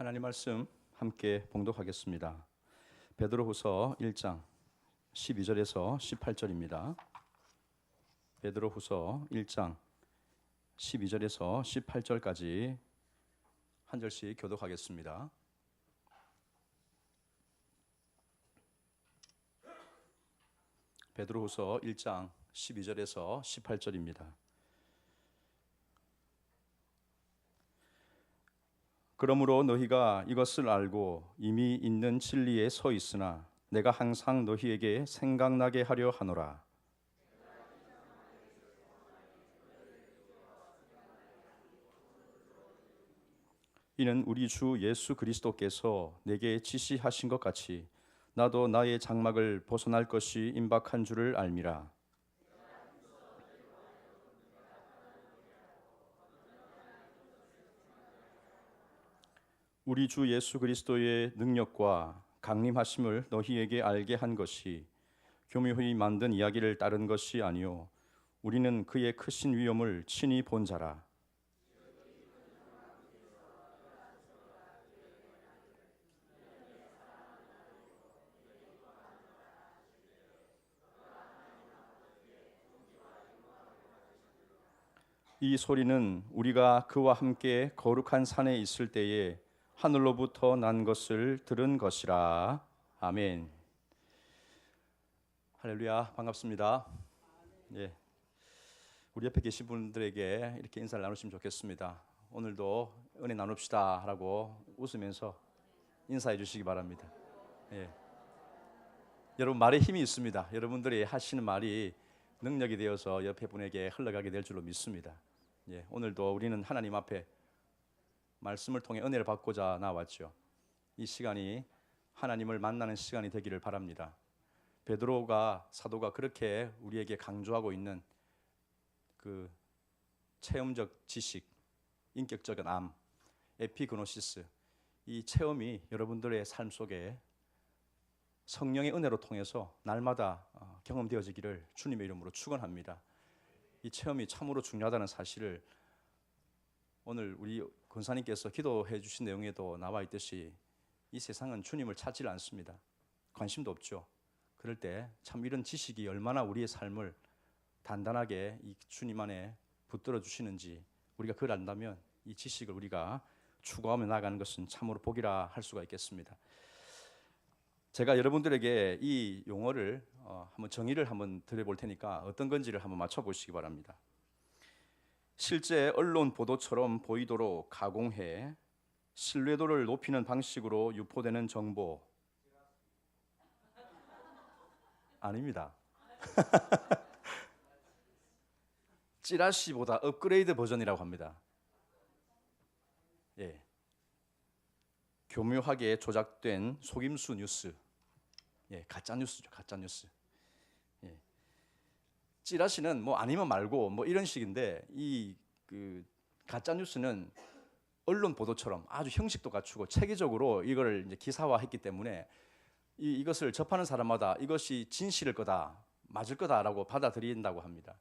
하나님 말씀 함께 봉독하겠습니다. 베드로후서 1장 12절에서 18절입니다. 베드로후서 1장 12절에서 18절까지 한 절씩 교독하겠습니다. 베드로후서 1장 12절에서 18절입니다. 그러므로 너희가 이것을 알고 이미 있는 진리에 서 있으나 내가 항상 너희에게 생각나게 하려 하노라. 이는 우리 주 예수 그리스도께서 내게 지시하신 것 같이 나도 나의 장막을 벗어날 것이 임박한 줄을 알미라. 우리 주 예수 그리스도의 능력과 강림하심을 너희에게 알게 한 것이 교묘히 만든 이야기를 따른 것이 아니요 우리는 그의 크신 위엄을 친히 본 자라. 이 소리는 우리가 그와 함께 거룩한 산에 있을 때에 하늘로부터 난 것을 들은 것이라. 아멘. 할렐루야, 반갑습니다. 예, 우리 옆에 계신 분들에게 이렇게 인사를 나누시면 좋겠습니다. 오늘도 은혜 나눕시다 라고 웃으면서 인사해 주시기 바랍니다. 예. 여러분 말에 힘이 있습니다. 여러분들이 하시는 말이 능력이 되어서 옆에 분에게 흘러가게 될 줄로 믿습니다. 예, 오늘도 우리는 하나님 앞에 말씀을 통해 은혜를 받고자 나왔죠. 이 시간이 하나님을 만나는 시간이 되기를 바랍니다. 베드로가 사도가 그렇게 우리에게 강조하고 있는 그 체험적 지식, 인격적인 암, 에피그노시스, 이 체험이 여러분들의 삶 속에 성령의 은혜로 통해서 날마다 경험되어지기를 주님의 이름으로 축원합니다. 이 체험이 참으로 중요하다는 사실을 오늘 우리 권사님께서 기도해 주신 내용에도 나와 있듯이 이 세상은 주님을 찾지 않습니다. 관심도 없죠. 그럴 때 참 이런 지식이 얼마나 우리의 삶을 단단하게 이 주님 안에 붙들어 주시는지 우리가 그걸 안다면 이 지식을 우리가 추구하며 나가는 것은 참으로 복이라 할 수가 있겠습니다. 제가 여러분들에게 이 용어를 한번 정의를 한번 드려볼 테니까 어떤 건지를 한번 맞춰보시기 바랍니다. 실제 언론 보도처럼 보이도록 가공해 신뢰도를 높이는 방식으로 유포되는 정보 아닙니다. 찌라시보다 업그레이드 버전이라고 합니다. 예. 교묘하게 조작된 속임수 뉴스, 예, 가짜 뉴스죠, 가짜 뉴스. 예. 찌라시는 뭐 아니면 말고 뭐 이런 식인데 이 그 가짜 뉴스는 언론 보도처럼 아주 형식도 갖추고 체계적으로 이걸 이제 기사화했기 때문에 이것을 접하는 사람마다 이것이 진실일 거다, 맞을 거다라고 받아들인다고 합니다.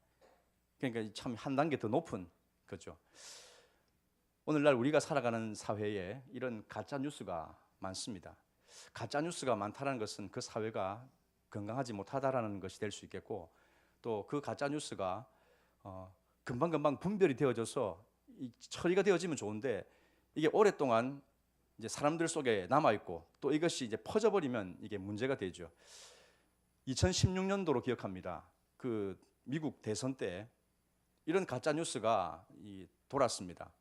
그러니까 참 한 단계 더 높은 거죠. 오늘날 우리가 살아가는 사회에 이런 가짜 뉴스가 많습니다. 가짜 뉴스가 많다는 것은 그 사회가 건강하지 못하다라는 것이 될 수 있겠고, 또 그 가짜 뉴스가 금방금방 분별이 되어져서 처리가 되어지면 좋은데 이게 오랫동안 이제 사람들 속에 남아 있고 또 이것이 이제 퍼져버리면 이게 문제가 되죠. 2016년도로 기억합니다. 그 미국 대선 때 이런 가짜 뉴스가 돌았습니다.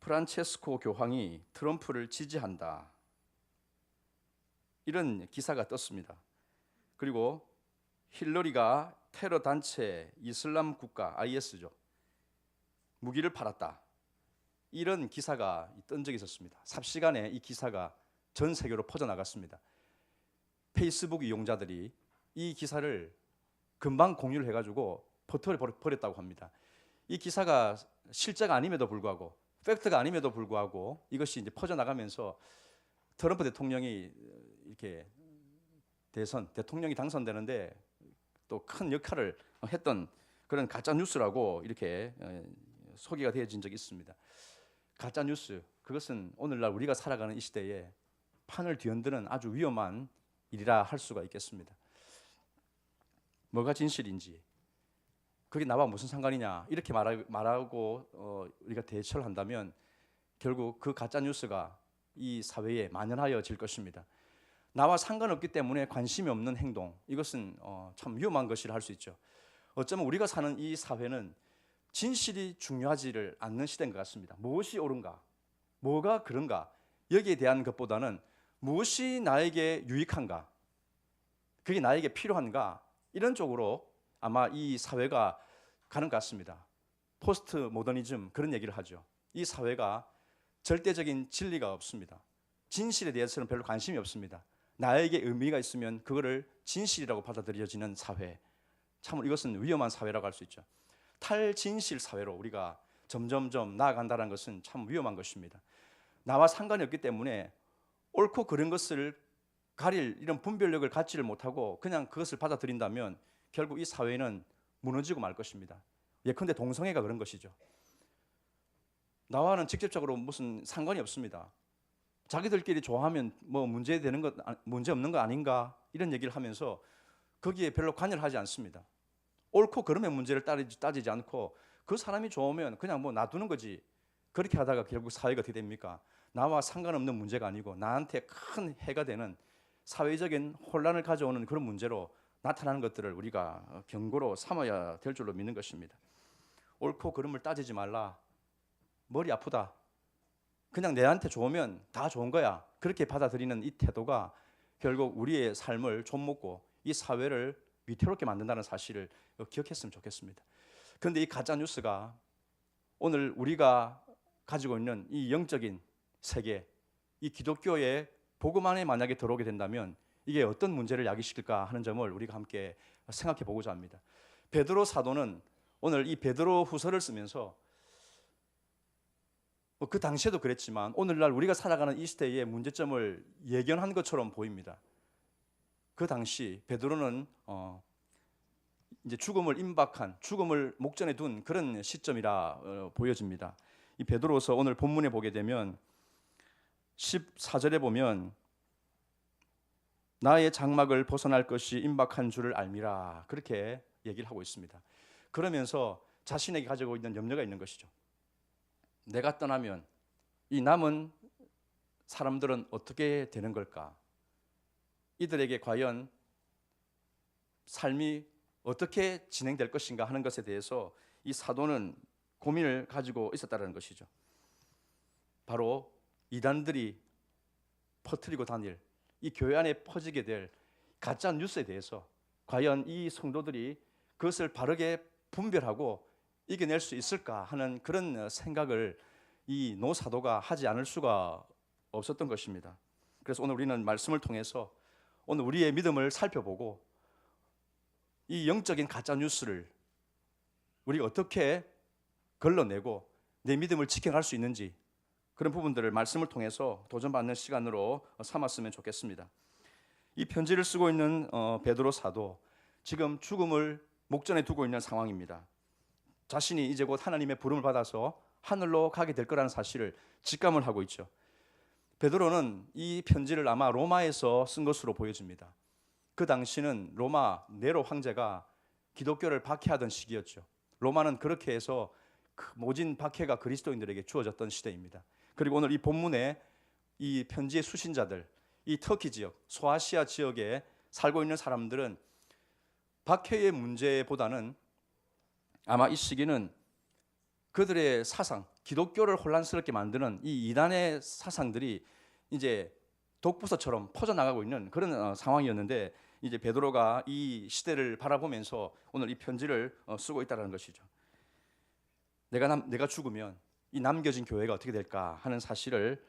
프란체스코 교황이 트럼프를 지지한다. 이런 기사가 떴습니다. 그리고 힐러리가 테러 단체 이슬람 국가 IS죠. 무기를 팔았다. 이런 기사가 뜬 적이 있었습니다. 삽시간에 이 기사가 전 세계로 퍼져나갔습니다. 페이스북 이용자들이 이 기사를 금방 공유를 해가지고 버렸다고 합니다. 이 기사가 실제가 아님에도 불구하고 팩트가 아님에도 불구하고 이것이 이제 퍼져나가면서 트럼프 대통령이 이렇게 대통령이 당선되는데 또 큰 역할을 했던 그런 가짜 뉴스라고 이렇게 소개가 되어진 적이 있습니다. 가짜 뉴스, 그것은 오늘날 우리가 살아가는 이 시대에 판을 뒤흔드는 아주 위험한 일이라 할 수가 있겠습니다. 뭐가 진실인지, 그게 나와 무슨 상관이냐 이렇게 말하고 우리가 대처를 한다면 결국 그 가짜 뉴스가 이 사회에 만연하여질 것입니다. 나와 상관없기 때문에 관심이 없는 행동, 이것은 참 위험한 것이라 할 수 있죠. 어쩌면 우리가 사는 이 사회는 진실이 중요하지를 않는 시대인 것 같습니다. 무엇이 옳은가, 뭐가 그런가, 여기에 대한 것보다는 무엇이 나에게 유익한가, 그게 나에게 필요한가, 이런 쪽으로 아마 이 사회가 가는 것 같습니다. 포스트 모더니즘, 그런 얘기를 하죠. 이 사회가 절대적인 진리가 없습니다. 진실에 대해서는 별로 관심이 없습니다. 나에게 의미가 있으면 그거를 진실이라고 받아들여지는 사회, 참 이것은 위험한 사회라고 할 수 있죠. 탈진실 사회로 우리가 점점점 나아간다는 것은 참 위험한 것입니다. 나와 상관이 없기 때문에 옳고 그른 것을 가릴 이런 분별력을 갖지를 못하고 그냥 그것을 받아들인다면 결국 이 사회는 무너지고 말 것입니다. 예컨대 동성애가 그런 것이죠. 나와는 직접적으로 무슨 상관이 없습니다. 자기들끼리 좋아하면 뭐 문제 없는 거 아닌가, 이런 얘기를 하면서 거기에 별로 관여를 하지 않습니다. 옳고 그름의 문제를 따지지 않고 그 사람이 좋으면 그냥 뭐 놔두는 거지. 그렇게 하다가 결국 사회가 어떻게 됩니까? 나와 상관없는 문제가 아니고 나한테 큰 해가 되는 사회적인 혼란을 가져오는 그런 문제로 나타나는 것들을 우리가 경고로 삼아야 될 줄로 믿는 것입니다. 옳고 그름을 따지지 말라. 머리 아프다. 그냥 내한테 좋으면 다 좋은 거야. 그렇게 받아들이는 이 태도가 결국 우리의 삶을 좀먹고 이 사회를 위태롭게 만든다는 사실을 기억했으면 좋겠습니다. 그런데 이 가짜 뉴스가 오늘 우리가 가지고 있는 이 영적인 세계, 이 기독교의 복음 안에 만약에 들어오게 된다면 이게 어떤 문제를 야기시킬까 하는 점을 우리가 함께 생각해 보고자 합니다. 베드로 사도는 오늘 이 베드로 후서를 쓰면서 그 당시에도 그랬지만 오늘날 우리가 살아가는 이 시대의 문제점을 예견한 것처럼 보입니다. 그 당시 베드로는 이제 죽음을 임박한, 죽음을 목전에 둔 그런 시점이라 보여집니다. 이 베드로서 오늘 본문에 보게 되면 14절에 보면 나의 장막을 벗어날 것이 임박한 줄을 알미라, 그렇게 얘기를 하고 있습니다. 그러면서 자신에게 가지고 있는 염려가 있는 것이죠. 내가 떠나면 이 남은 사람들은 어떻게 되는 걸까? 이들에게 과연 삶이 어떻게 진행될 것인가 하는 것에 대해서 이 사도는 고민을 가지고 있었다는 것이죠. 바로 이단들이 퍼뜨리고 다닐 이 교회 안에 퍼지게 될 가짜 뉴스에 대해서 과연 이 성도들이 그것을 바르게 분별하고 이겨낼 수 있을까 하는 그런 생각을 이 노사도가 하지 않을 수가 없었던 것입니다. 그래서 오늘 우리는 말씀을 통해서 오늘 우리의 믿음을 살펴보고 이 영적인 가짜 뉴스를 우리가 어떻게 걸러내고 내 믿음을 지켜갈 수 있는지, 그런 부분들을 말씀을 통해서 도전받는 시간으로 삼았으면 좋겠습니다. 이 편지를 쓰고 있는 베드로 사도, 지금 죽음을 목전에 두고 있는 상황입니다. 자신이 이제 곧 하나님의 부름을 받아서 하늘로 가게 될 거라는 사실을 직감을 하고 있죠. 베드로는 이 편지를 아마 로마에서 쓴 것으로 보여집니다. 그 당시는 로마 네로 황제가 기독교를 박해하던 시기였죠. 로마는 그렇게 해서 모진 박해가 그리스도인들에게 주어졌던 시대입니다. 그리고 오늘 이 본문에 이 편지의 수신자들, 이 터키 지역, 소아시아 지역에 살고 있는 사람들은 박해의 문제보다는 아마 이 시기는 그들의 사상, 기독교를 혼란스럽게 만드는 이 이단의 사상들이 이제 독부서처럼 퍼져나가고 있는 그런 상황이었는데, 이제 베드로가 이 시대를 바라보면서 오늘 이 편지를 쓰고 있다는 것이죠. 내가 죽으면 이 남겨진 교회가 어떻게 될까 하는 사실을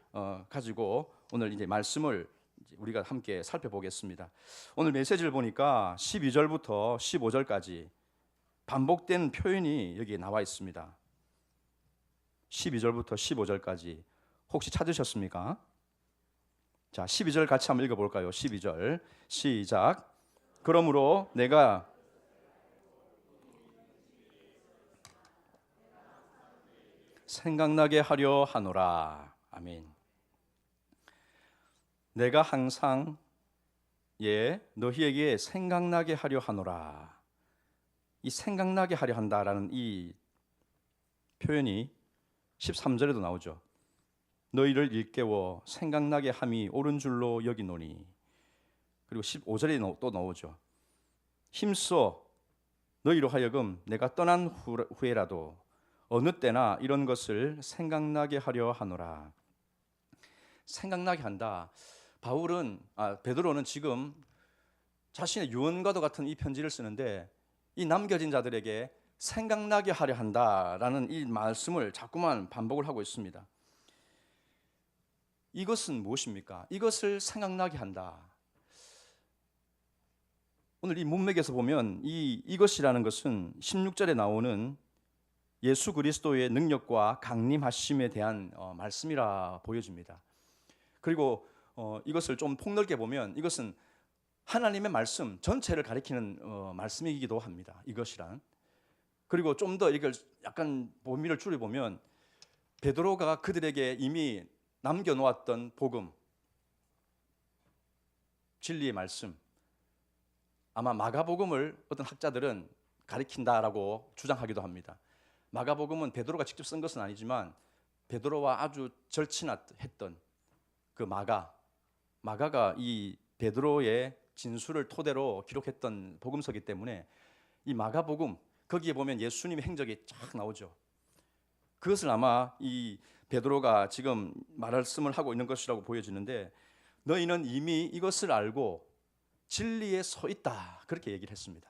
가지고 오늘 이제 말씀을 우리가 함께 살펴보겠습니다. 오늘 메시지를 보니까 12절부터 15절까지 반복된 표현이 여기에 나와 있습니다. 12절부터 15절까지 혹시 찾으셨습니까? 자, 12절 같이 한번 읽어볼까요? 12절 시작. 그러므로 내가 생각나게 하려 하노라. 아멘. 내가 항상 너희에게 생각나게 하려 하노라. 이 생각나게 하려 한다라는 이 표현이 13절에도 나오죠. 너희를 일깨워 생각나게 함이 옳은 줄로 여기노니. 그리고 15절에 또 나오죠. 힘써 너희로 하여금 내가 떠난 후에라도 어느 때나 이런 것을 생각나게 하려 하노라. 생각나게 한다. 베드로는 지금 자신의 유언과도 같은 이 편지를 쓰는데 이 남겨진 자들에게 생각나게 하려 한다라는 이 말씀을 자꾸만 반복을 하고 있습니다. 이것은 무엇입니까? 이것을 생각나게 한다. 오늘 이 문맥에서 보면 이것이라는 것은 16절에 나오는 예수 그리스도의 능력과 강림하심에 대한 말씀이라 보여집니다. 그리고 이것을 좀 폭넓게 보면 이것은 하나님의 말씀 전체를 가리키는 말씀이기도 합니다. 이것이란. 그리고 좀 더 이걸 약간 범위를 줄여보면 베드로가 그들에게 이미 남겨놓았던 복음, 진리의 말씀, 아마 마가복음을 어떤 학자들은 가리킨다라고 주장하기도 합니다. 마가복음은 베드로가 직접 쓴 것은 아니지만 베드로와 아주 절친했던 그 마가가 이 베드로의 진술을 토대로 기록했던 복음서이기 때문에 이 마가복음 거기에 보면 예수님의 행적이 쫙 나오죠. 그것을 아마 이 베드로가 지금 말씀을 하고 있는 것이라고 보여지는데 너희는 이미 이것을 알고 진리에 서 있다 그렇게 얘기를 했습니다.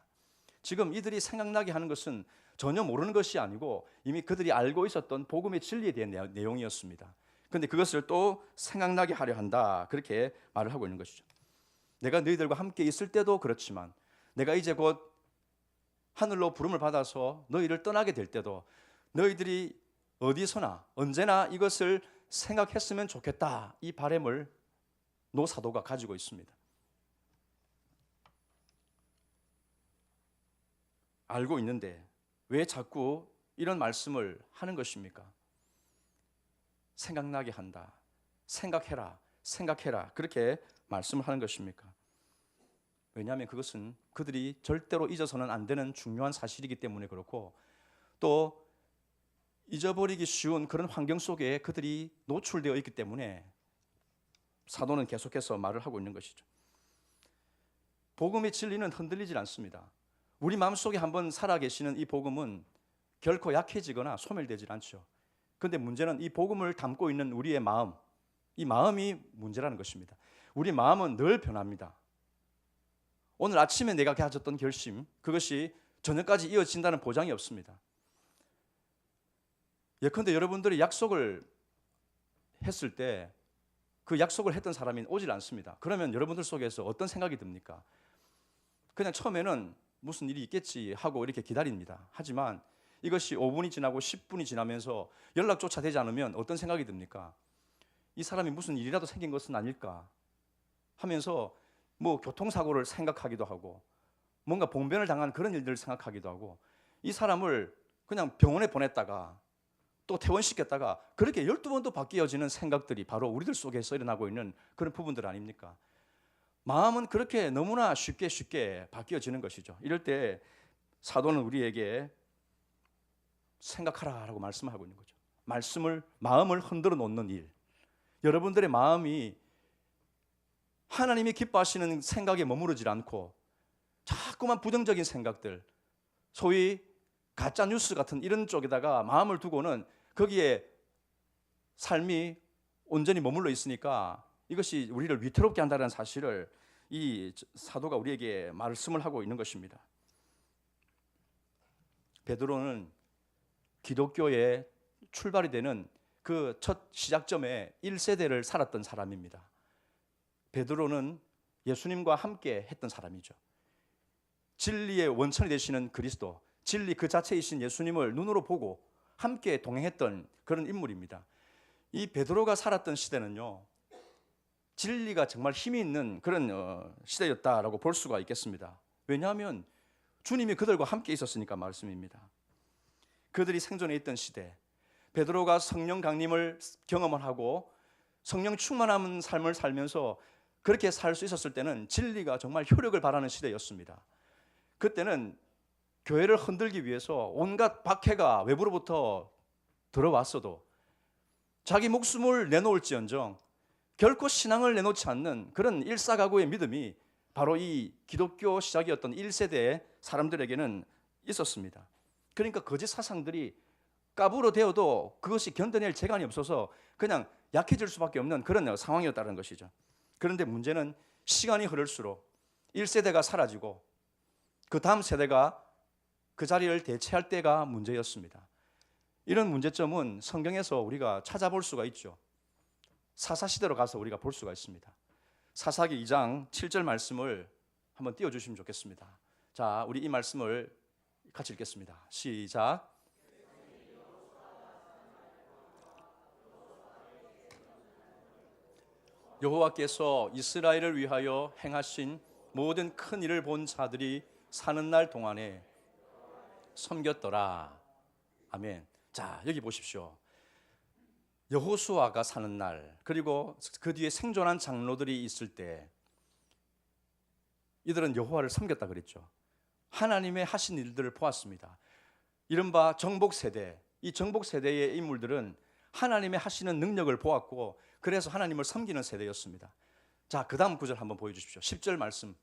지금 이들이 생각나게 하는 것은 전혀 모르는 것이 아니고 이미 그들이 알고 있었던 복음의 진리에 대한 내용이었습니다. 그런데 그것을 또 생각나게 하려 한다 그렇게 말을 하고 있는 것이죠. 내가 너희들과 함께 있을 때도 그렇지만 내가 이제 곧 하늘로 부름을 받아서 너희를 떠나게 될 때도 너희들이 어디서나 언제나 이것을 생각했으면 좋겠다 이 바람을 노 사도가 가지고 있습니다. 알고 있는데 왜 자꾸 이런 말씀을 하는 것입니까? 생각나게 한다. 생각해라. 그렇게 말씀을 하는 것입니까? 왜냐하면 그것은 그들이 절대로 잊어서는 안 되는 중요한 사실이기 때문에 그렇고 또 잊어버리기 쉬운 그런 환경 속에 그들이 노출되어 있기 때문에 사도는 계속해서 말을 하고 있는 것이죠. 복음의 진리는 흔들리질 않습니다. 우리 마음속에 한번 살아계시는 이 복음은 결코 약해지거나 소멸되질 않죠. 그런데 문제는 이 복음을 담고 있는 우리의 마음, 이 마음이 문제라는 것입니다. 우리 마음은 늘 변합니다. 오늘 아침에 내가 가졌던 결심, 그것이 저녁까지 이어진다는 보장이 없습니다. 예컨대 여러분들이 약속을 했을 때 그 약속을 했던 사람이 오질 않습니다. 그러면 여러분들 속에서 어떤 생각이 듭니까? 그냥 처음에는 무슨 일이 있겠지 하고 이렇게 기다립니다. 하지만 이것이 5분이 지나고 10분이 지나면서 연락조차 되지 않으면 어떤 생각이 듭니까? 이 사람이 무슨 일이라도 생긴 것은 아닐까 하면서 뭐 교통사고를 생각하기도 하고 뭔가 봉변을 당한 그런 일들을 생각하기도 하고 이 사람을 그냥 병원에 보냈다가 또 퇴원시켰다가 그렇게 12번도 바뀌어지는 생각들이 바로 우리들 속에서 일어나고 있는 그런 부분들 아닙니까? 마음은 그렇게 너무나 쉽게 바뀌어지는 것이죠. 이럴 때 사도는 우리에게 생각하라라고 말씀하고 있는 거죠. 마음을 흔들어 놓는 일. 여러분들의 마음이 하나님이 기뻐하시는 생각에 머무르질 않고 자꾸만 부정적인 생각들, 소위 가짜 뉴스 같은 이런 쪽에다가 마음을 두고는 거기에 삶이 온전히 머물러 있으니까 이것이 우리를 위태롭게 한다는 사실을 이 사도가 우리에게 말씀을 하고 있는 것입니다. 베드로는 기독교의 출발이 되는 그 첫 시작점에 1세대를 살았던 사람입니다. 베드로는 예수님과 함께 했던 사람이죠. 진리의 원천이 되시는 그리스도, 진리 그 자체이신 예수님을 눈으로 보고 함께 동행했던 그런 인물입니다. 이 베드로가 살았던 시대는요, 진리가 정말 힘이 있는 그런 시대였다라고 볼 수가 있겠습니다. 왜냐하면 주님이 그들과 함께 있었으니까 말씀입니다. 그들이 생존해 있던 시대, 베드로가 성령 강림을 경험을 하고 성령 충만한 삶을 살면서 그렇게 살 수 있었을 때는 진리가 정말 효력을 발하는 시대였습니다. 그때는 교회를 흔들기 위해서 온갖 박해가 외부로부터 들어왔어도 자기 목숨을 내놓을지언정 결코 신앙을 내놓지 않는 그런 일사가구의 믿음이 바로 이 기독교 시작이었던 1세대의 사람들에게는 있었습니다. 그러니까 거짓 사상들이 까불어대어도 그것이 견뎌낼 재간이 없어서 그냥 약해질 수밖에 없는 그런 상황이었다는 것이죠. 그런데 문제는 시간이 흐를수록 1세대가 사라지고 그 다음 세대가 그 자리를 대체할 때가 문제였습니다. 이런 문제점은 성경에서 우리가 찾아볼 수가 있죠. 사사시대로 가서 우리가 볼 수가 있습니다. 사사기 2장 7절 말씀을 한번 띄워주시면 좋겠습니다. 자, 우리 이 말씀을 같이 읽겠습니다. 시작. 여호와께서 이스라엘을 위하여 행하신 모든 큰 일을 본 자들이 사는 날 동안에 섬겼더라. 아멘. 자, 여기 보십시오. 여호수아가 사는 날, 그리고 그 뒤에 생존한 장로들이 있을 때 이들은 여호와를 섬겼다 그랬죠. 하나님의 하신 일들을 보았습니다. 이른바 정복 세대, 이 정복 세대의 인물들은 하나님의 하시는 능력을 보았고 그래서 하나님을 섬기는 세대였습니다. 자, 그 다음 구절 한번 보여주십시오. 10절 말씀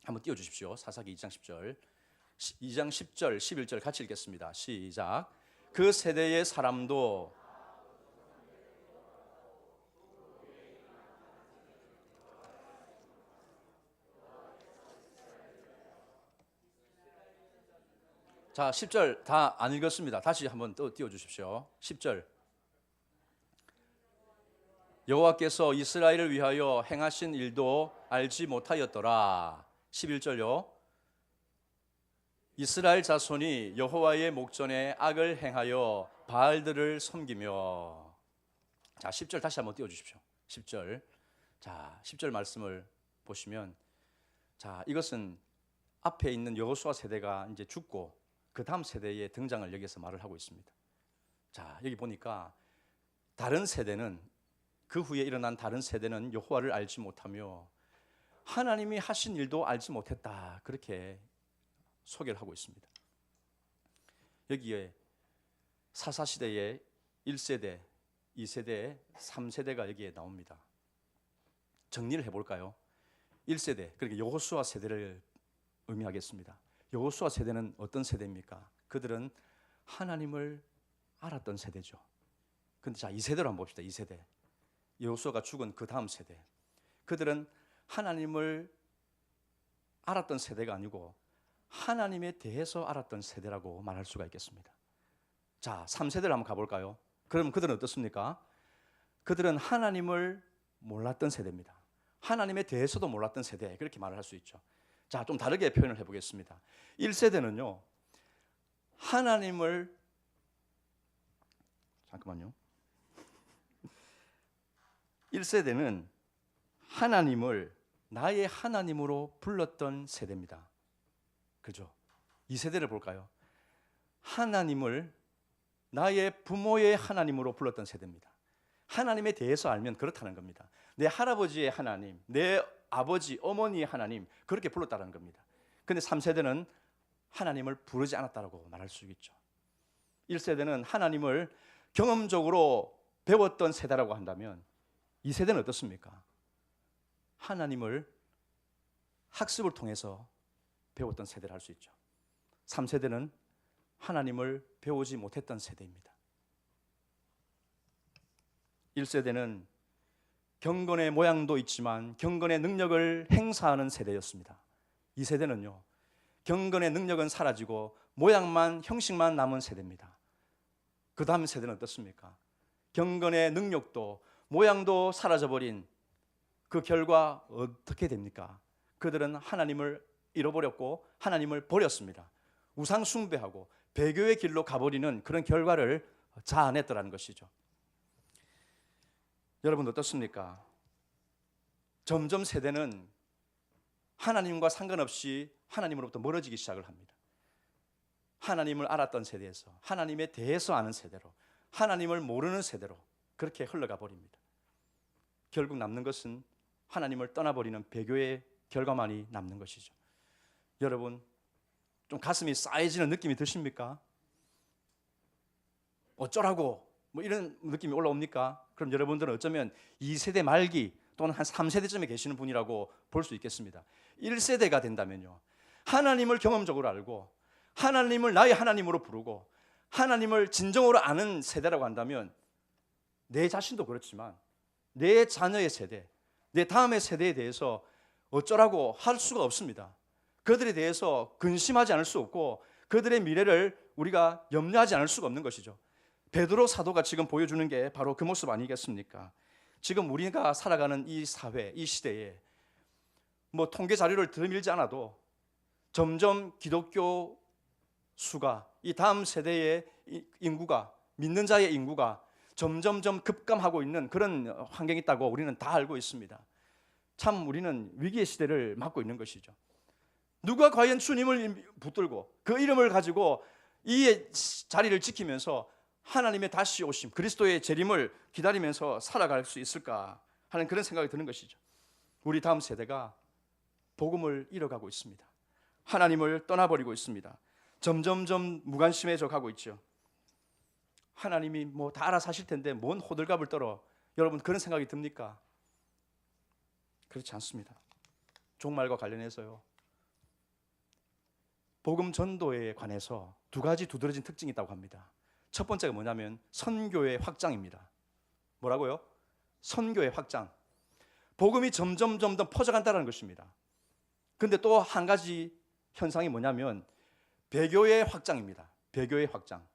한번 띄워주십시오. 사사기 2장 10절 2장 10절 11절 같이 읽겠습니다. 시작. 그 세대의 사람도 자, 10절 다 안 읽었습니다. 다시 한번 또 띄워주십시오. 10절. 여호와께서 이스라엘을 위하여 행하신 일도 알지 못하였더라. 11절요. 이스라엘 자손이 여호와의 목전에 악을 행하여 바알들을 섬기며. 자, 10절 다시 한번 띄워주십시오. 10절. 자, 10절 말씀을 보시면, 자, 이것은 앞에 있는 여호수아 세대가 이제 죽고 그 다음 세대의 등장을 여기서 말을 하고 있습니다. 자, 여기 보니까 다른 세대는, 그 후에 일어난 다른 세대는 여호와를 알지 못하며 하나님이 하신 일도 알지 못했다, 그렇게 소개를 하고 있습니다. 여기에 사사시대의 1세대, 2세대, 3세대가 여기에 나옵니다. 정리를 해볼까요? 1세대, 그러니까 여호수아 세대를 의미하겠습니다. 여호수아 세대는 어떤 세대입니까? 그들은 하나님을 알았던 세대죠. 근데 자, 2세대로 한번 봅시다. 2세대. 여호수아가 죽은 그 다음 세대. 그들은 하나님을 알았던 세대가 아니고 하나님에 대해서 알았던 세대라고 말할 수가 있겠습니다. 자, 3세대를 한번 가볼까요? 그럼 그들은 어떻습니까? 그들은 하나님을 몰랐던 세대입니다. 하나님에 대해서도 몰랐던 세대, 그렇게 말을 할 수 있죠. 자, 좀 다르게 표현을 해보겠습니다. 1세대는요, 하나님을, 잠깐만요. 1세대는 하나님을 나의 하나님으로 불렀던 세대입니다. 그죠? 2세대를 볼까요? 하나님을 나의 부모의 하나님으로 불렀던 세대입니다. 하나님에 대해서 알면 그렇다는 겁니다. 내 할아버지의 하나님, 내 아버지, 어머니의 하나님, 그렇게 불렀다는 겁니다. 근데 3세대는 하나님을 부르지 않았다고 말할 수 있죠. 1세대는 하나님을 경험적으로 배웠던 세대라고 한다면 2세대는 어떻습니까? 하나님을 학습을 통해서 배웠던 세대를 할 수 있죠. 3세대는 하나님을 배우지 못했던 세대입니다. 1세대는 경건의 모양도 있지만 경건의 능력을 행사하는 세대였습니다. 2세대는요, 경건의 능력은 사라지고 모양만, 형식만 남은 세대입니다. 그 다음 세대는 어떻습니까? 경건의 능력도 모양도 사라져버린 그 결과 어떻게 됩니까? 그들은 하나님을 잃어버렸고 하나님을 버렸습니다. 우상 숭배하고 배교의 길로 가버리는 그런 결과를 자아냈더라는 것이죠. 여러분 어떻습니까? 점점 세대는 하나님과 상관없이 하나님으로부터 멀어지기 시작을 합니다. 하나님을 알았던 세대에서 하나님에 대해서 아는 세대로, 하나님을 모르는 세대로 그렇게 흘러가 버립니다. 결국 남는 것은 하나님을 떠나버리는 배교의 결과만이 남는 것이죠. 여러분, 좀 가슴이 싸해지는 느낌이 드십니까? 어쩌라고 뭐 이런 느낌이 올라옵니까? 그럼 여러분들은 어쩌면 2세대 말기 또는 한 3세대쯤에 계시는 분이라고 볼 수 있겠습니다. 1세대가 된다면요, 하나님을 경험적으로 알고 하나님을 나의 하나님으로 부르고 하나님을 진정으로 아는 세대라고 한다면 내 자신도 그렇지만 내 자녀의 세대, 내 다음의 세대에 대해서 어쩌라고 할 수가 없습니다. 그들에 대해서 근심하지 않을 수 없고 그들의 미래를 우리가 염려하지 않을 수가 없는 것이죠. 베드로 사도가 지금 보여주는 게 바로 그 모습 아니겠습니까? 지금 우리가 살아가는 이 사회, 이 시대에 뭐 통계 자료를 들밀지 않아도 점점 기독교 수가, 이 다음 세대의 인구가, 믿는 자의 인구가 점점점 급감하고 있는 그런 환경이 있다고 우리는 다 알고 있습니다. 참 우리는 위기의 시대를 맞고 있는 것이죠. 누가 과연 주님을 붙들고 그 이름을 가지고 이 자리를 지키면서 하나님의 다시 오심, 그리스도의 재림을 기다리면서 살아갈 수 있을까 하는 그런 생각이 드는 것이죠. 우리 다음 세대가 복음을 잃어가고 있습니다. 하나님을 떠나버리고 있습니다. 점점점 무관심해져 가고 있죠. 하나님이 뭐 다 알아서 하실 텐데 뭔 호들갑을 떨어, 여러분 그런 생각이 듭니까? 그렇지 않습니다. 종말과 관련해서요, 복음 전도에 관해서 두 가지 두드러진 특징이 있다고 합니다. 첫 번째가 뭐냐면 선교의 확장입니다. 뭐라고요? 선교의 확장. 복음이 점점 더 퍼져간다는 것입니다. 근데 또 한 가지 현상이 뭐냐면 배교의 확장입니다. 배교의 확장.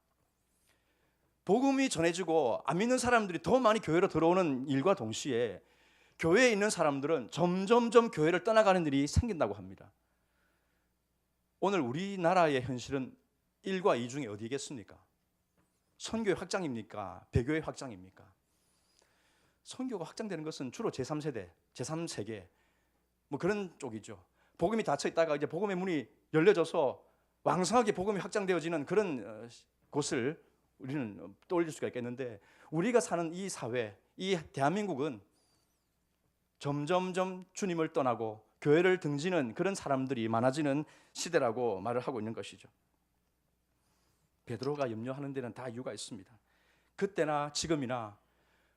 복음이 전해지고 안 믿는 사람들이 더 많이 교회로 들어오는 일과 동시에 교회에 있는 사람들은 점점점 교회를 떠나가는 일이 생긴다고 합니다. 오늘 우리나라의 현실은 1과 2 중에 어디겠습니까? 선교의 확장입니까? 배교의 확장입니까? 선교가 확장되는 것은 주로 제3세대, 제3세계 뭐 그런 쪽이죠. 복음이 닫혀 있다가 이제 복음의 문이 열려져서 왕성하게 복음이 확장되어지는 그런 곳을 우리는 떠올릴 수가 있겠는데, 우리가 사는 이 사회, 이 대한민국은 점점점 주님을 떠나고 교회를 등지는 그런 사람들이 많아지는 시대라고 말을 하고 있는 것이죠. 베드로가 염려하는 데는 다 이유가 있습니다. 그때나 지금이나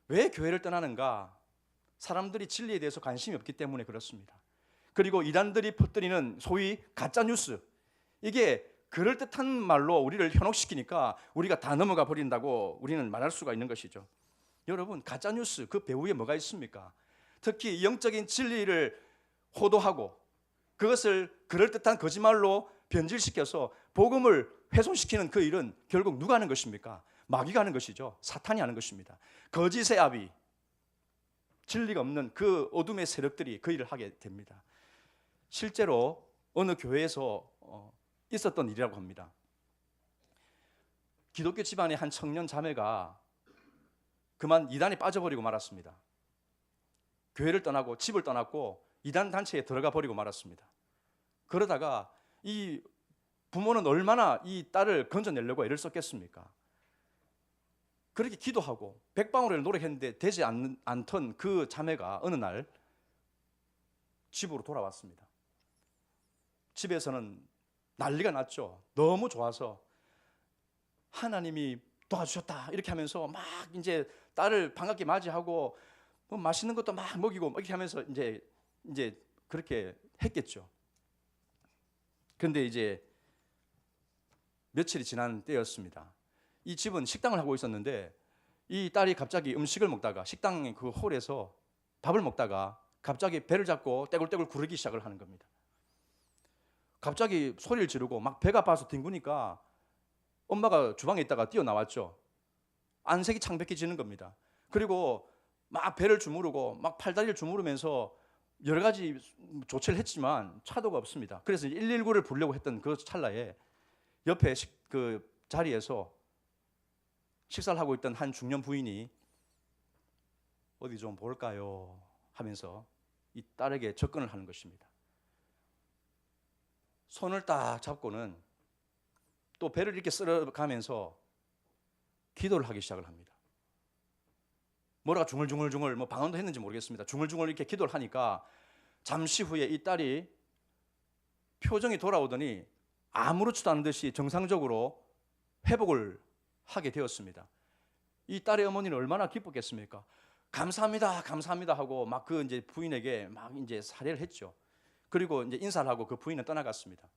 왜 교회를 떠나는가? 사람들이 진리에 대해서 관심이 없기 때문에 그렇습니다. 그리고 이단들이 퍼뜨리는 소위 가짜 뉴스, 이게 그럴듯한 말로 우리를 현혹시키니까 우리가 다 넘어가 버린다고 우리는 말할 수가 있는 것이죠. 여러분, 가짜 뉴스 그 배후에 뭐가 있습니까? 특히 영적인 진리를 호도하고 그것을 그럴듯한 거짓말로 변질시켜서 복음을 훼손시키는 그 일은 결국 누가 하는 것입니까? 마귀가 하는 것이죠. 사탄이 하는 것입니다. 거짓의 아비, 진리가 없는 그 어둠의 세력들이 그 일을 하게 됩니다. 실제로 어느 교회에서 있었던 일이라고 합니다. 기독교 집안의 한 청년 자매가 그만 이단에 빠져버리고 말았습니다. 교회를 떠나고 집을 떠났고 이단 단체에 들어가 버리고 말았습니다. 그러다가 이 부모는 얼마나 이 딸을 건져내려고 애를 썼겠습니까? 그렇게 기도하고 백방으로 노력했는데 되지 않던 그 자매가 어느 날 집으로 돌아왔습니다. 집에서는 난리가 났죠. 너무 좋아서 하나님이 도와주셨다 이렇게 하면서 막 이제 딸을 반갑게 맞이하고 뭐 맛있는 것도 막 먹이고 이렇게 하면서 이제 그렇게 했겠죠. 그런데 이제 며칠이 지난 때였습니다. 이 집은 식당을 하고 있었는데 이 딸이 갑자기 음식을 먹다가 식당 그 홀에서 밥을 먹다가 갑자기 배를 잡고 떼굴떼굴 구르기 시작을 하는 겁니다. 갑자기 소리를 지르고 막 배가 아파서 뒹구니까 엄마가 주방에 있다가 뛰어나왔죠. 안색이 창백해지는 겁니다. 그리고 막 배를 주무르고 막 팔다리를 주무르면서 여러 가지 조치를 했지만 차도가 없습니다. 그래서 119를 부르려고 했던 그 찰나에 옆에 그 자리에서 식사를 하고 있던 한 중년 부인이 어디 좀 볼까요? 하면서 이 딸에게 접근을 하는 것입니다. 손을 딱 잡고는 또 배를 이렇게 쓸어가면서 기도를 하기 시작을 합니다. 뭐라가 중얼중얼 뭐 방언도 했는지 모르겠습니다. 중얼중얼 이렇게 기도를 하니까 잠시 후에 이 딸이 표정이 돌아오더니 아무렇지도 않은 듯이 정상적으로 회복을 하게 되었습니다. 이 딸의 어머니는 얼마나 기뻤겠습니까? 감사합니다, 감사합니다 하고 막 그 이제 부인에게 막 이제 사례를 했죠. 그리고 이제 인사를 하고 그 부인은 떠나갔습니다.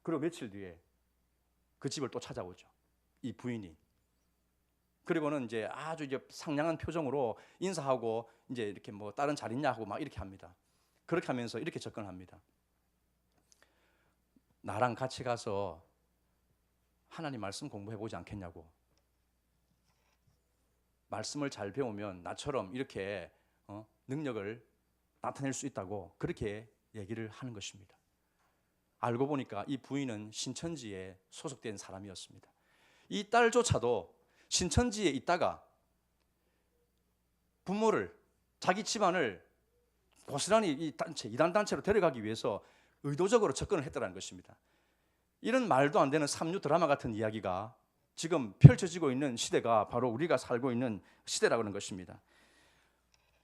그리고 며칠 뒤에 그 집을 또 찾아오죠. 이 부인이. 그리고는 이제 아주 이제 상냥한 표정으로 인사하고 이제 이렇게 뭐 다른 잘 있냐 하고 막 이렇게 합니다. 그렇게 하면서 이렇게 접근합니다. 나랑 같이 가서 하나님 말씀 공부해 보지 않겠냐고. 말씀을 잘 배우면 나처럼 이렇게 능력을 나타낼 수 있다고 그렇게 얘기를 하는 것입니다. 알고 보니까 이 부인은 신천지에 소속된 사람이었습니다. 이 딸조차도 신천지에 있다가 부모를, 자기 집안을 고스란히 이 단체, 이단 단체로 데려가기 위해서 의도적으로 접근을 했다는 것입니다. 이런 말도 안 되는 삼류 드라마 같은 이야기가 지금 펼쳐지고 있는 시대가 바로 우리가 살고 있는 시대라고 하는 것입니다.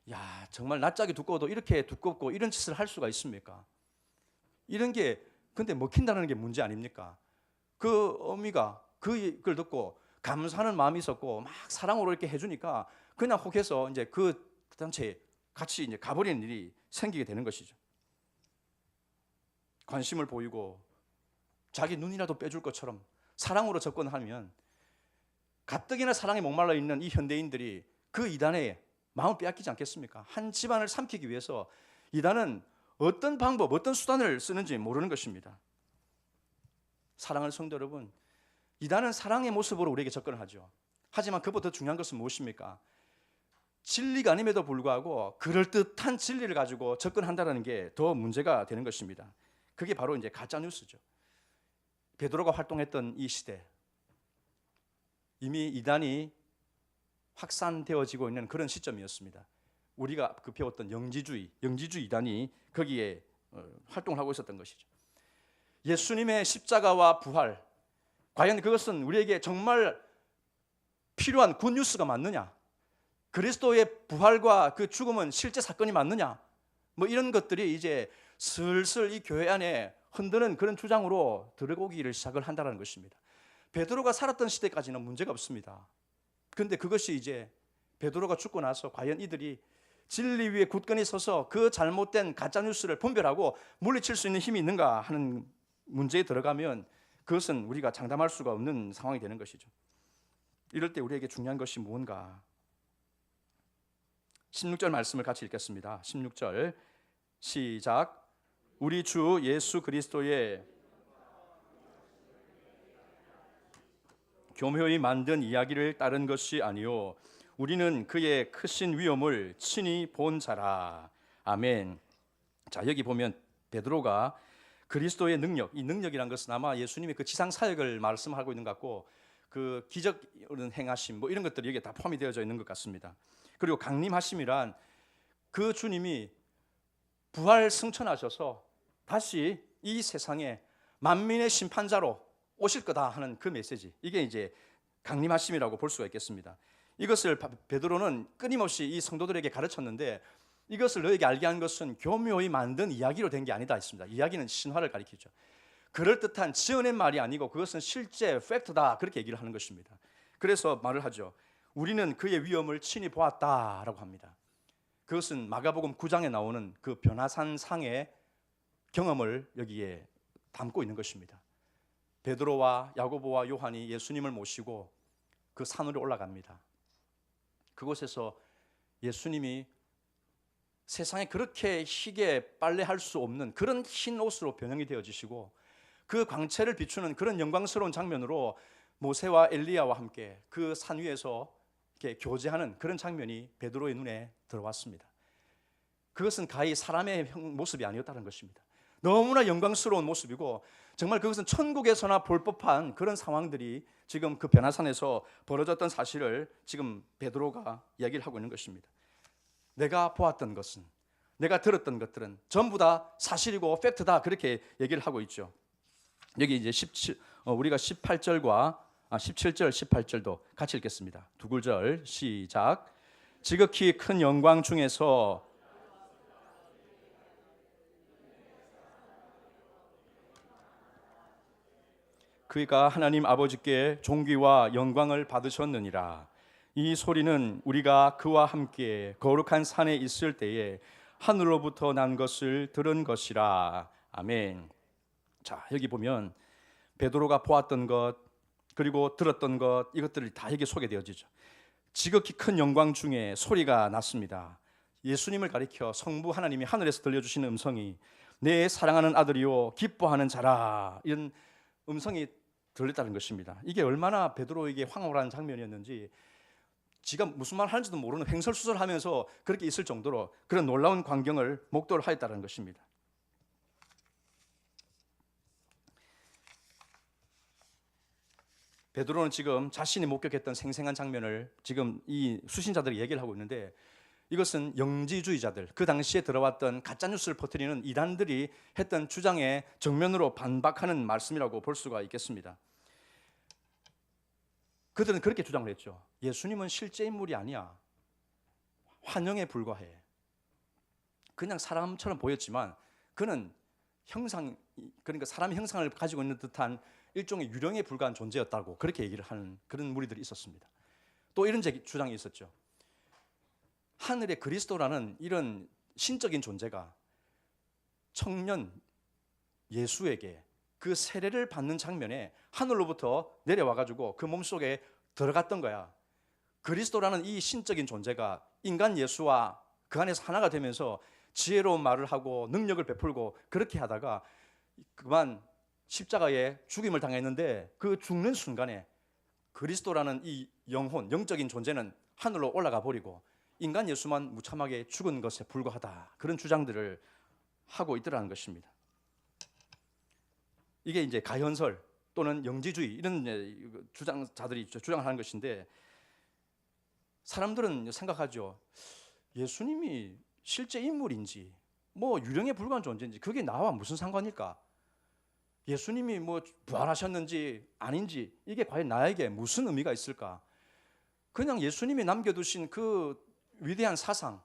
야, 정말 낯짝이 두꺼워도 이렇게 두껍고 이런 짓을 할 수가 있습니까? 이런 게 근데 먹힌다는 게 문제 아닙니까? 그 어미가 그걸 듣고 감사하는 마음이 있었고 막 사랑으로 이렇게 해주니까 그냥 혹해서 이제 그 단체에 같이 이제 가버리는 일이 생기게 되는 것이죠. 관심을 보이고 자기 눈이라도 빼줄 것처럼 사랑으로 접근하면 가뜩이나 사랑에 목말라 있는 이 현대인들이 그 이단에 마음을 빼앗기지 않겠습니까? 한 집안을 삼키기 위해서 이단은 어떤 방법, 어떤 수단을 쓰는지 모르는 것입니다. 사랑하는 성도 여러분, 이단은 사랑의 모습으로 우리에게 접근을 하죠. 하지만 그보다 더 중요한 것은 무엇입니까? 진리가 아님에도 불구하고 그럴듯한 진리를 가지고 접근한다는 게 더 문제가 되는 것입니다. 그게 바로 이제 가짜 뉴스죠. 베드로가 활동했던 이 시대, 이미 이단이 확산되어지고 있는 그런 시점이었습니다. 우리가 그 배웠던 영지주의 이단이 거기에 활동을 하고 있었던 것이죠. 예수님의 십자가와 부활, 과연 그것은 우리에게 정말 필요한 굿뉴스가 맞느냐? 그리스도의 부활과 그 죽음은 실제 사건이 맞느냐? 뭐 이런 것들이 이제 슬슬 이 교회 안에 흔드는 그런 주장으로 들어오기를 시작을 한다는 것입니다. 베드로가 살았던 시대까지는 문제가 없습니다. 그런데 그것이 이제 베드로가 죽고 나서 과연 이들이 진리 위에 굳건히 서서 그 잘못된 가짜뉴스를 분별하고 물리칠 수 있는 힘이 있는가 하는 문제에 들어가면 그것은 우리가 장담할 수가 없는 상황이 되는 것이죠. 이럴 때 우리에게 중요한 것이 무언가? 16절 말씀을 같이 읽겠습니다. 16절 시작. 우리 주 예수 그리스도의 교묘히 만든 이야기를 따른 것이 아니요 우리는 그의 크신 위엄을 친히 본 자라. 아멘. 자, 여기 보면 베드로가 그리스도의 능력, 이 능력이란 것은 아마 예수님의 그 지상 사역을 말씀하고 있는 것 같고 그 기적 행하심 뭐 이런 것들이 여기에 다 포함이 되어져 있는 것 같습니다. 그리고 강림하심이란 그 주님이 부활 승천하셔서 다시 이 세상에 만민의 심판자로 오실 거다 하는 그 메시지, 이게 이제 강림하심이라고 볼 수가 있겠습니다. 이것을 베드로는 끊임없이 이 성도들에게 가르쳤는데 이것을 너에게 알게 한 것은 교묘히 만든 이야기로 된 게 아니다 했습니다. 이야기는 신화를 가리키죠. 그럴듯한 지어낸 말이 아니고 그것은 실제 팩트다, 그렇게 얘기를 하는 것입니다. 그래서 말을 하죠. 우리는 그의 위엄을 친히 보았다라고 합니다. 그것은 마가복음 9장에 나오는 그 변화산 상의 경험을 여기에 담고 있는 것입니다. 베드로와 야고보와 요한이 예수님을 모시고 그 산으로 올라갑니다. 그곳에서 예수님이 세상에 그렇게 희게 빨래할 수 없는 그런 흰 옷으로 변형이 되어지시고 그 광채를 비추는 그런 영광스러운 장면으로 모세와 엘리야와 함께 그 산 위에서 이렇게 교제하는 그런 장면이 베드로의 눈에 들어왔습니다. 그것은 가히 사람의 모습이 아니었다는 것입니다. 너무나 영광스러운 모습이고 정말 그것은 천국에서나 볼 법한 그런 상황들이 지금 그 변화산에서 벌어졌던 사실을 지금 베드로가 이야기를 하고 있는 것입니다. 내가 보았던 것은, 내가 들었던 것들은 전부 다 사실이고 팩트다, 그렇게 얘기를 하고 있죠. 여기 이제 우리가 18절과 17절, 18절도 같이 읽겠습니다. 두 구절 시작. 지극히 큰 영광 중에서 그가 하나님 아버지께 존귀와 영광을 받으셨느니라. 이 소리는 우리가 그와 함께 거룩한 산에 있을 때에 하늘로부터 난 것을 들은 것이라. 아멘. 자, 여기 보면 베드로가 보았던 것 그리고 들었던 것, 이것들이 다 여기 소개되어지죠. 지극히 큰 영광 중에 소리가 났습니다. 예수님을 가리켜 성부 하나님이 하늘에서 들려주시는 음성이 내 사랑하는 아들이요 기뻐하는 자라, 이런 음성이 들렸다는 것입니다. 이게 얼마나 베드로에게 황홀한 장면이었는지, 지가 무슨 말 하는지도 모르는 횡설수설하면서 그렇게 있을 정도로 그런 놀라운 광경을 목도를 하였다는 것입니다. 베드로는 지금 자신이 목격했던 생생한 장면을 지금 이 수신자들이 얘기를 하고 있는데, 이것은 영지주의자들, 그 당시에 들어왔던 가짜뉴스를 퍼뜨리는 이단들이 했던 주장에 정면으로 반박하는 말씀이라고 볼 수가 있겠습니다. 그들은 그렇게 주장을 했죠. 예수님은 실제 인물이 아니야. 환영에 불과해. 그냥 사람처럼 보였지만 그는 형상, 그러니까 사람의 형상을 가지고 있는 듯한 일종의 유령에 불과한 존재였다고 그렇게 얘기를 하는 그런 무리들이 있었습니다. 또 이런 주장이 있었죠. 하늘의 그리스도라는 이런 신적인 존재가 청년 예수에게 그 세례를 받는 장면에 하늘로부터 내려와가지고 그 몸속에 들어갔던 거야. 그리스도라는 이 신적인 존재가 인간 예수와 그 안에서 하나가 되면서 지혜로운 말을 하고 능력을 베풀고 그렇게 하다가 그만 십자가에 죽임을 당했는데, 그 죽는 순간에 그리스도라는 이 영혼, 영적인 존재는 하늘로 올라가 버리고 인간 예수만 무참하게 죽은 것에 불과하다, 그런 주장들을 하고 있더라는 것입니다. 이게 이제 가현설 또는 영지주의, 이런 주장자들이 주장을 하는 것인데, 사람들은 생각하죠. 예수님이 실제 인물인지 뭐 유령에 불과한 존재인지 그게 나와 무슨 상관일까? 예수님이 뭐 부활하셨는지 아닌지 이게 과연 나에게 무슨 의미가 있을까? 그냥 예수님이 남겨두신 그 위대한 사상,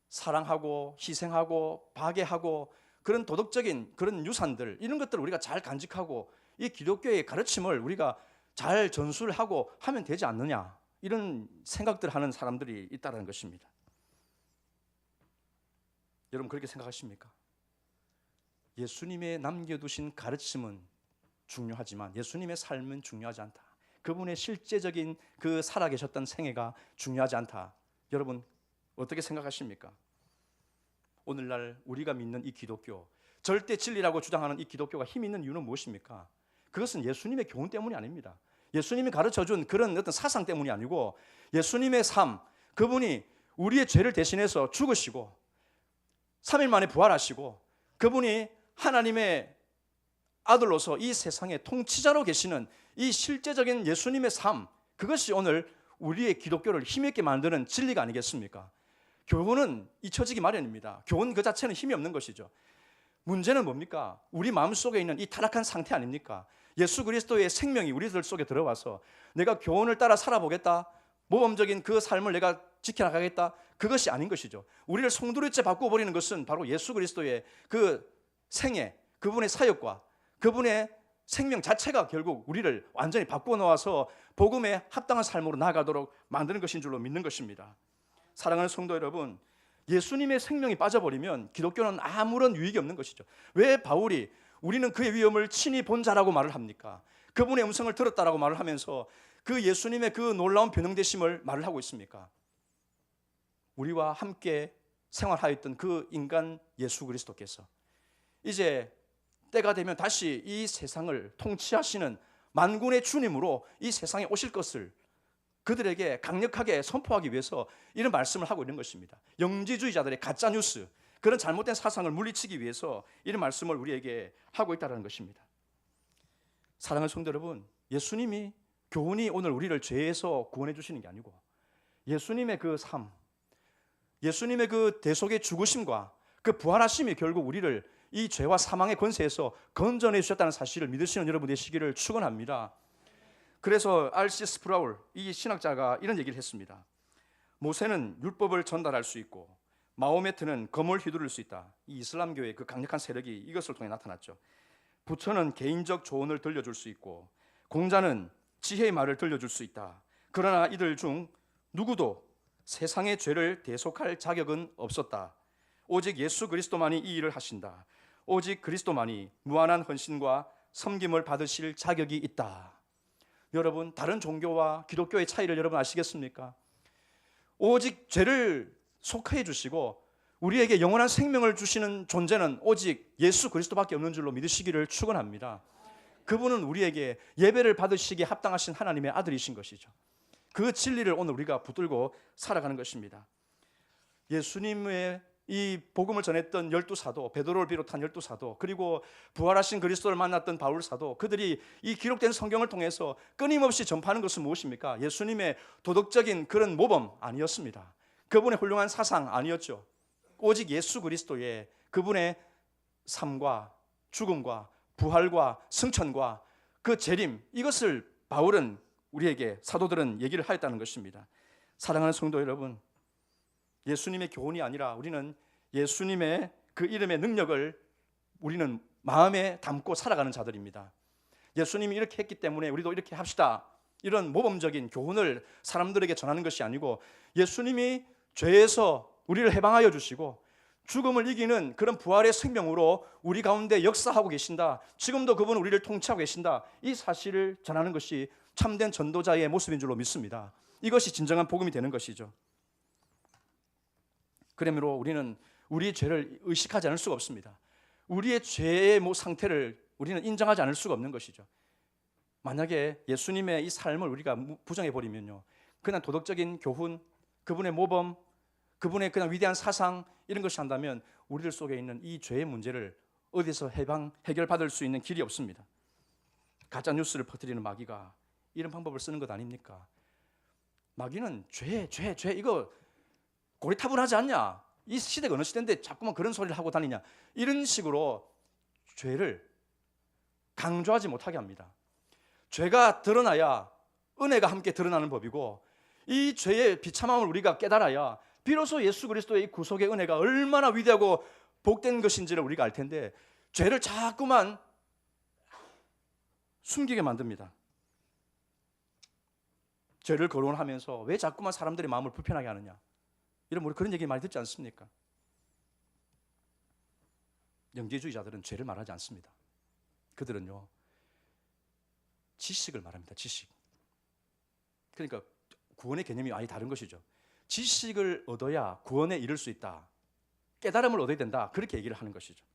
사랑하고 희생하고 박애하고 그런 도덕적인 그런 유산들, 이런 것들을 우리가 잘 간직하고 이 기독교의 가르침을 우리가 잘 전수하고 하면 되지 않느냐, 이런 생각들을 하는 사람들이 있다는 것입니다. 여러분 그렇게 생각하십니까? 예수님의 남겨두신 가르침은 중요하지만 예수님의 삶은 중요하지 않다. 그분의 실제적인 그 살아계셨던 생애가 중요하지 않다. 여러분 어떻게 생각하십니까? 오늘날 우리가 믿는 이 기독교, 절대 진리라고 주장하는 이 기독교가 힘 있는 이유는 무엇입니까? 그것은 예수님의 교훈 때문이 아닙니다. 예수님이 가르쳐준 그런 어떤 사상 때문이 아니고, 예수님의 삶, 그분이 우리의 죄를 대신해서 죽으시고 3일 만에 부활하시고 그분이 하나님의 아들로서 이 세상의 통치자로 계시는 이 실제적인 예수님의 삶, 그것이 오늘 우리의 기독교를 힘있게 만드는 진리가 아니겠습니까? 교훈은 잊혀지기 마련입니다. 교훈 그 자체는 힘이 없는 것이죠. 문제는 뭡니까? 우리 마음속에 있는 이 타락한 상태 아닙니까? 예수 그리스도의 생명이 우리들 속에 들어와서 내가 교훈을 따라 살아보겠다, 모범적인 그 삶을 내가 지켜나가겠다, 그것이 아닌 것이죠. 우리를 송두리째 바꿔버리는 것은 바로 예수 그리스도의 그 생애, 그분의 사역과 그분의 생명 자체가 결국 우리를 완전히 바꾸어 놓아서 복음에 합당한 삶으로 나아가도록 만드는 것인 줄로 믿는 것입니다. 사랑하는 성도 여러분, 예수님의 생명이 빠져버리면 기독교는 아무런 유익이 없는 것이죠. 왜 바울이 우리는 그의 위엄을 친히 본 자라고 말을 합니까? 그분의 음성을 들었다라고 말을 하면서 그 예수님의 그 놀라운 변형되심을 말을 하고 있습니까? 우리와 함께 생활하였던 그 인간 예수 그리스도께서 이제 때가 되면 다시 이 세상을 통치하시는 만군의 주님으로 이 세상에 오실 것을 그들에게 강력하게 선포하기 위해서 이런 말씀을 하고 있는 것입니다. 영지주의자들의 가짜뉴스, 그런 잘못된 사상을 물리치기 위해서 이런 말씀을 우리에게 하고 있다는 것입니다. 사랑하는 성도 여러분, 예수님이 교훈이 오늘 우리를 죄에서 구원해 주시는 게 아니고 예수님의 그 삶, 예수님의 그 대속의 죽으심과 그 부활하심이 결국 우리를 이 죄와 사망의 권세에서 건져내 주셨다는 사실을 믿으시는 여러분 되시기를 축원합니다. 그래서 R.C. 스프라울 이 신학자가 이런 얘기를 했습니다. 모세는 율법을 전달할 수 있고 마호메트는 검을 휘두를 수 있다. 이 이슬람교의 그 강력한 세력이 이것을 통해 나타났죠. 부처는 개인적 조언을 들려줄 수 있고 공자는 지혜의 말을 들려줄 수 있다. 그러나 이들 중 누구도 세상의 죄를 대속할 자격은 없었다. 오직 예수 그리스도만이 이 일을 하신다. 오직 그리스도만이 무한한 헌신과 섬김을 받으실 자격이 있다. 여러분, 다른 종교와 기독교의 차이를 여러분 아시겠습니까? 오직 죄를 속해 주시고 우리에게 영원한 생명을 주시는 존재는 오직 예수 그리스도밖에 없는 줄로 믿으시기를 축원합니다. 그분은 우리에게 예배를 받으시기에 합당하신 하나님의 아들이신 것이죠. 그 진리를 오늘 우리가 붙들고 살아가는 것입니다. 예수님의 이 복음을 전했던 12사도, 베드로를 비롯한 12사도, 그리고 부활하신 그리스도를 만났던 바울 사도, 그들이 이 기록된 성경을 통해서 끊임없이 전파하는 것은 무엇입니까? 예수님의 도덕적인 그런 모범 아니었습니다. 그분의 훌륭한 사상 아니었죠. 오직 예수 그리스도의 그분의 삶과 죽음과 부활과 승천과 그 재림, 이것을 바울은 우리에게, 사도들은 얘기를 하였다는 것입니다. 사랑하는 성도 여러분, 예수님의 교훈이 아니라 우리는 예수님의 그 이름의 능력을 우리는 마음에 담고 살아가는 자들입니다. 예수님이 이렇게 했기 때문에 우리도 이렇게 합시다, 이런 모범적인 교훈을 사람들에게 전하는 것이 아니고, 예수님이 죄에서 우리를 해방하여 주시고 죽음을 이기는 그런 부활의 생명으로 우리 가운데 역사하고 계신다, 지금도 그분은 우리를 통치하고 계신다, 이 사실을 전하는 것이 참된 전도자의 모습인 줄로 믿습니다. 이것이 진정한 복음이 되는 것이죠. 그러므로 우리는 우리의 죄를 의식하지 않을 수가 없습니다. 우리의 죄의 상태를 우리는 인정하지 않을 수가 없는 것이죠. 만약에 예수님의 이 삶을 우리가 부정해버리면요, 그냥 도덕적인 교훈, 그분의 모범, 그분의 그냥 위대한 사상, 이런 것이 한다면 우리들 속에 있는 이 죄의 문제를 어디서 해결받을 수 있는 길이 없습니다. 가짜 뉴스를 퍼뜨리는 마귀가 이런 방법을 쓰는 것 아닙니까? 마귀는 죄 이거 고리타분하지 않냐? 이 시대가 어느 시대인데 자꾸만 그런 소리를 하고 다니냐? 이런 식으로 죄를 강조하지 못하게 합니다. 죄가 드러나야 은혜가 함께 드러나는 법이고, 이 죄의 비참함을 우리가 깨달아야 비로소 예수 그리스도의 이 구속의 은혜가 얼마나 위대하고 복된 것인지를 우리가 알 텐데, 죄를 자꾸만 숨기게 만듭니다. 죄를 거론하면서 왜 자꾸만 사람들의 마음을 불편하게 하느냐, 이런 우리 그런 얘기 많이 듣지 않습니까? 영지주의자들은 죄를 말하지 않습니다. 그들은요, 지식을 말합니다. 지식. 그러니까 구원의 개념이 아예 다른 것이죠. 지식을 얻어야 구원에 이를 수 있다, 깨달음을 얻어야 된다, 그렇게 얘기를 하는 것이죠.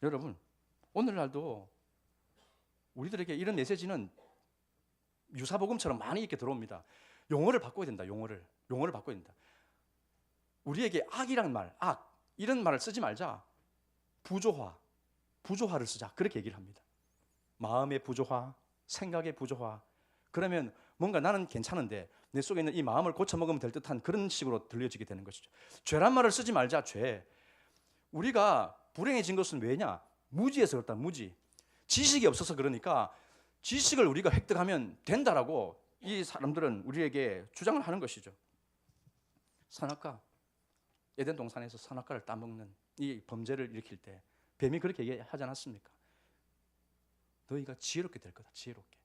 여러분, 오늘날도 우리들에게 이런 메시지는 유사복음처럼 많이 이렇게 들어옵니다. 용어를 바꿔야 된다. 용어를 바꿔야 된다. 우리에게 악이란 말, 악, 이런 말을 쓰지 말자. 부조화를 쓰자, 그렇게 얘기를 합니다. 마음의 부조화, 생각의 부조화. 그러면 뭔가 나는 괜찮은데 내 속에 있는 이 마음을 고쳐먹으면 될 듯한 그런 식으로 들려지게 되는 것이죠. 죄란 말을 쓰지 말자. 죄. 우리가 불행해진 것은 왜냐? 무지에서 그렇다. 무지. 지식이 없어서 그러니까 지식을 우리가 획득하면 된다라고 이 사람들은 우리에게 주장을 하는 것이죠. 선악과, 에덴 동산에서 선악과를 따먹는 이 범죄를 일으킬 때 뱀이 그렇게 얘기하지 않았습니까? 너희가 지혜롭게 될 거다. 지혜롭게.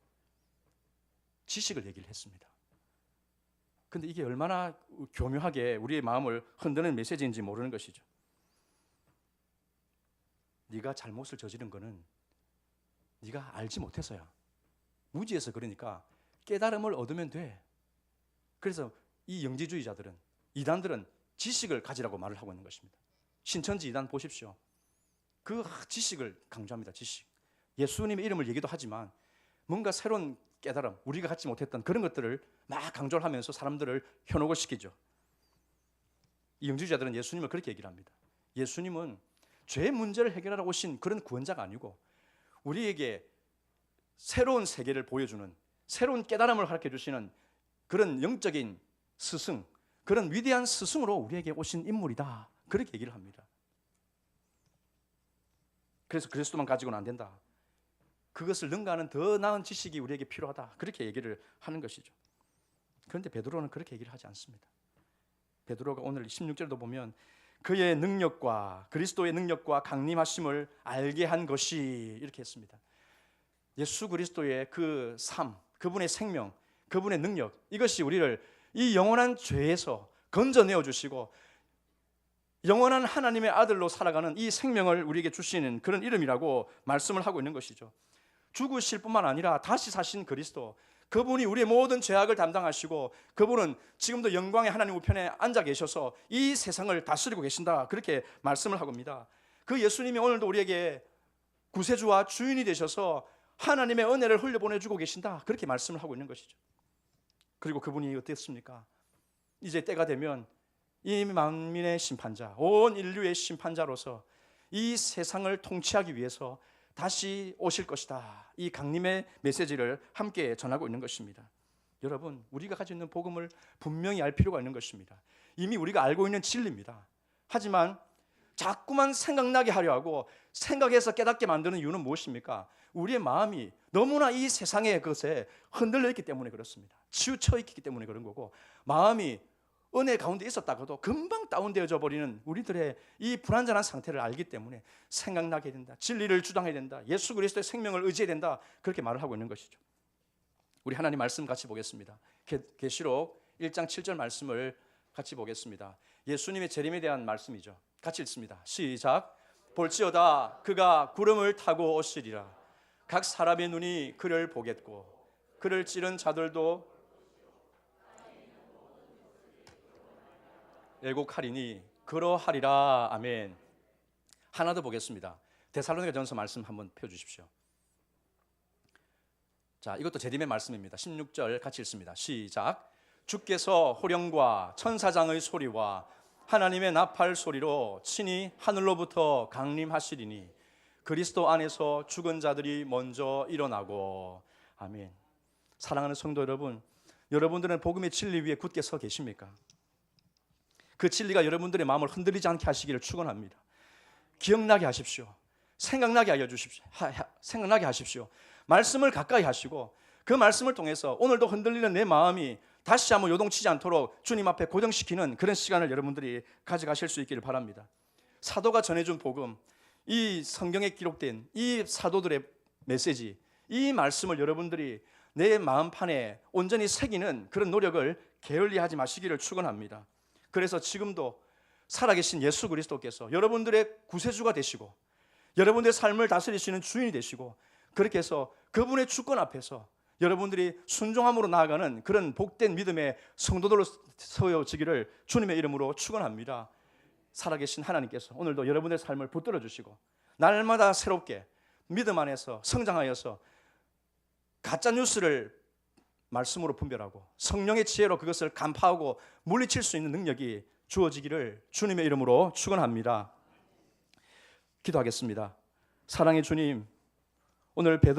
지식을 얘기를 했습니다. 근데 이게 얼마나 교묘하게 우리의 마음을 흔드는 메시지인지 모르는 것이죠. 네가 잘못을 저지른 거는 네가 알지 못해서야. 무지해서 그러니까 깨달음을 얻으면 돼. 그래서 이 영지주의자들은, 이단들은 지식을 가지라고 말을 하고 있는 것입니다. 신천지 이단 보십시오. 그 지식을 강조합니다. 지식. 예수님의 이름을 얘기도 하지만 뭔가 새로운 깨달음, 우리가 갖지 못했던 그런 것들을 막 강조를 하면서 사람들을 현혹을 시키죠. 이 영지주의자들은 예수님을 그렇게 얘기를 합니다. 예수님은 죄의 문제를 해결하러 오신 그런 구원자가 아니고 우리에게 새로운 세계를 보여주는, 새로운 깨달음을 가르쳐 주시는 그런 영적인 스승, 그런 위대한 스승으로 우리에게 오신 인물이다, 그렇게 얘기를 합니다. 그래서 그리스도만 가지고는 안 된다. 그것을 능가하는 더 나은 지식이 우리에게 필요하다. 그렇게 얘기를 하는 것이죠. 그런데 베드로는 그렇게 얘기를 하지 않습니다. 베드로가 오늘 16절도 보면 그의 능력과 그리스도의 능력과 강림하심을 알게 한 것이 이렇게 했습니다. 예수 그리스도의 그 삶, 그분의 생명, 그분의 능력, 이것이 우리를 이 영원한 죄에서 건져내어 주시고 영원한 하나님의 아들로 살아가는 이 생명을 우리에게 주시는 그런 이름이라고 말씀을 하고 있는 것이죠. 죽으실 뿐만 아니라 다시 사신 그리스도, 그분이 우리의 모든 죄악을 담당하시고 그분은 지금도 영광의 하나님 우편에 앉아 계셔서 이 세상을 다스리고 계신다. 그렇게 말씀을 하고입니다. 그 예수님이 오늘도 우리에게 구세주와 주인이 되셔서 하나님의 은혜를 흘려보내주고 계신다. 그렇게 말씀을 하고 있는 것이죠. 그리고 그분이 어땠습니까? 이제 때가 되면 이 만민의 심판자, 온 인류의 심판자로서 이 세상을 통치하기 위해서 다시 오실 것이다. 이 강림의 메시지를 함께 전하고 있는 것입니다. 여러분, 우리가 가지고 있는 복음을 분명히 알 필요가 있는 것입니다. 이미 우리가 알고 있는 진리입니다. 하지만 자꾸만 생각나게 하려 하고 생각해서 깨닫게 만드는 이유는 무엇입니까? 우리의 마음이 너무나 이 세상의 것에 흔들려 있기 때문에 그렇습니다. 치우쳐 있기 때문에 그런 거고, 마음이 은혜 가운데 있었다가도 금방 다운되어져 버리는 우리들의 이 불완전한 상태를 알기 때문에 생각나게 된다. 진리를 주장해야 된다. 예수 그리스도의 생명을 의지해야 된다. 그렇게 말을 하고 있는 것이죠. 우리 하나님 말씀 같이 보겠습니다. 계시록 1장 7절 말씀을 같이 보겠습니다. 예수님의 재림에 대한 말씀이죠. 같이 읽습니다. 시작. 볼지어다 그가 구름을 타고 오시리라. 각 사람의 눈이 그를 보겠고 그를 찌른 자들도 애곡하리니 그러하리라. 아멘. 하나 더 보겠습니다. 데살로니가전서 말씀 한번 펴주십시오. 자, 이것도 재림의 말씀입니다. 16절 같이 읽습니다. 시작. 주께서 호령과 천사장의 소리와 하나님의 나팔 소리로 친히 하늘로부터 강림하시리니 그리스도 안에서 죽은 자들이 먼저 일어나고. 아멘. 사랑하는 성도 여러분, 여러분들은 복음의 진리 위에 굳게 서 계십니까? 그 진리가 여러분들의 마음을 흔들리지 않게 하시기를 축원합니다. 기억나게 하십시오. 생각나게 생각나게 하십시오. 말씀을 가까이 하시고 그 말씀을 통해서 오늘도 흔들리는 내 마음이 다시 한번 요동치지 않도록 주님 앞에 고정시키는 그런 시간을 여러분들이 가져가실 수 있기를 바랍니다. 사도가 전해준 복음, 이 성경에 기록된 이 사도들의 메시지, 이 말씀을 여러분들이 내 마음판에 온전히 새기는 그런 노력을 게을리하지 마시기를 축원합니다. 그래서 지금도 살아계신 예수 그리스도께서 여러분들의 구세주가 되시고 여러분들의 삶을 다스리시는 주인이 되시고 그렇게 해서 그분의 주권 앞에서 여러분들이 순종함으로 나아가는 그런 복된 믿음의 성도들로 서어지기를 주님의 이름으로 축원합니다. 살아계신 하나님께서 오늘도 여러분의 삶을 붙들어 주시고 날마다 새롭게 믿음 안에서 성장하여서 가짜 뉴스를 말씀으로 분별하고 성령의 지혜로 그것을 간파하고 물리칠 수 있는 능력이 주어지기를 주님의 이름으로 축원합니다. 기도하겠습니다. 사랑의 주님, 오늘